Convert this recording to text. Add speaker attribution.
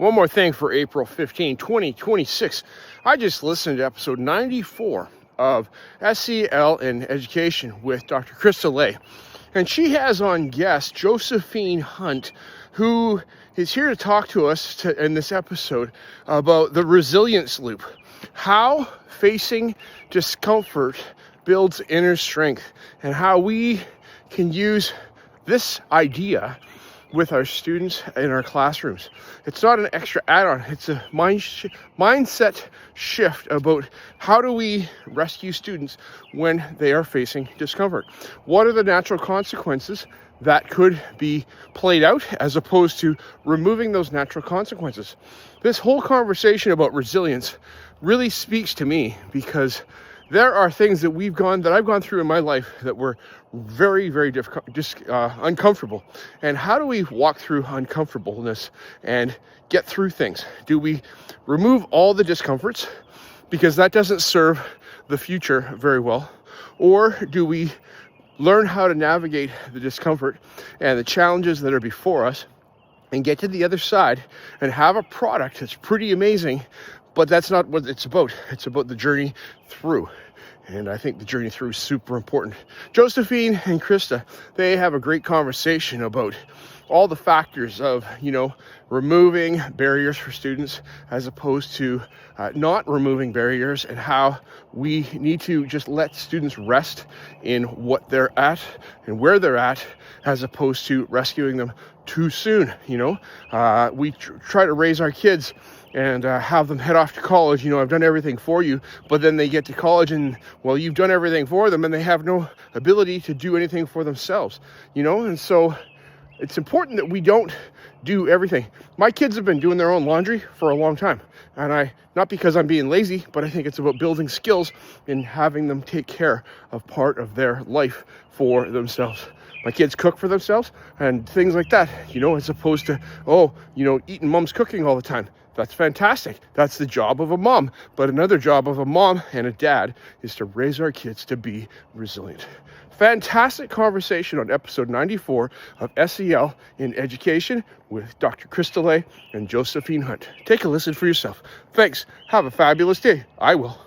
Speaker 1: One more thing for April 15, 2026. I just listened to episode 94 of SEL in Education with Dr. Krista Lay. And she has on guest Josephine Hunt, who is here to talk to us in this episode about the resilience loop. How facing discomfort builds inner strength, and how we can use this idea with our students in our classrooms. It's not an extra add-on, it's a mindset shift about how do we rescue students when they are facing discomfort. What are the natural consequences that could be played out as opposed to removing those natural consequences? This whole conversation about resilience really speaks to me because there are things that I've gone through in my life that were very, very difficult, uncomfortable. And how do we walk through uncomfortableness and get through things? Do we remove all the discomforts because that doesn't serve the future very well? Or do we learn how to navigate the discomfort and the challenges that are before us and get to the other side and have a product that's pretty amazing? But that's not what it's about. It's about the journey through. And I think the journey through is super important. Josephine and Krista, they have a great conversation about all the factors of, removing barriers for students as opposed to not removing barriers, and how we need to just let students rest in what they're at and where they're at as opposed to rescuing them too soon. We try to raise our kids and have them head off to college. I've done everything for you, but then they get to college and, well, you've done everything for them and they have no ability to do anything for themselves, and so it's important that we don't do everything. My kids have been doing their own laundry for a long time, and not because I'm being lazy, but I think it's about building skills and having them take care of part of their life for themselves. My kids cook for themselves and things like that, as opposed to, eating mom's cooking all the time. That's fantastic. That's the job of a mom. But another job of a mom and a dad is to raise our kids to be resilient. Fantastic conversation on episode 94 of SEL in Education with Dr. Krista Lay and Josephine Hunt. Take a listen for yourself. Thanks. Have a fabulous day. I will.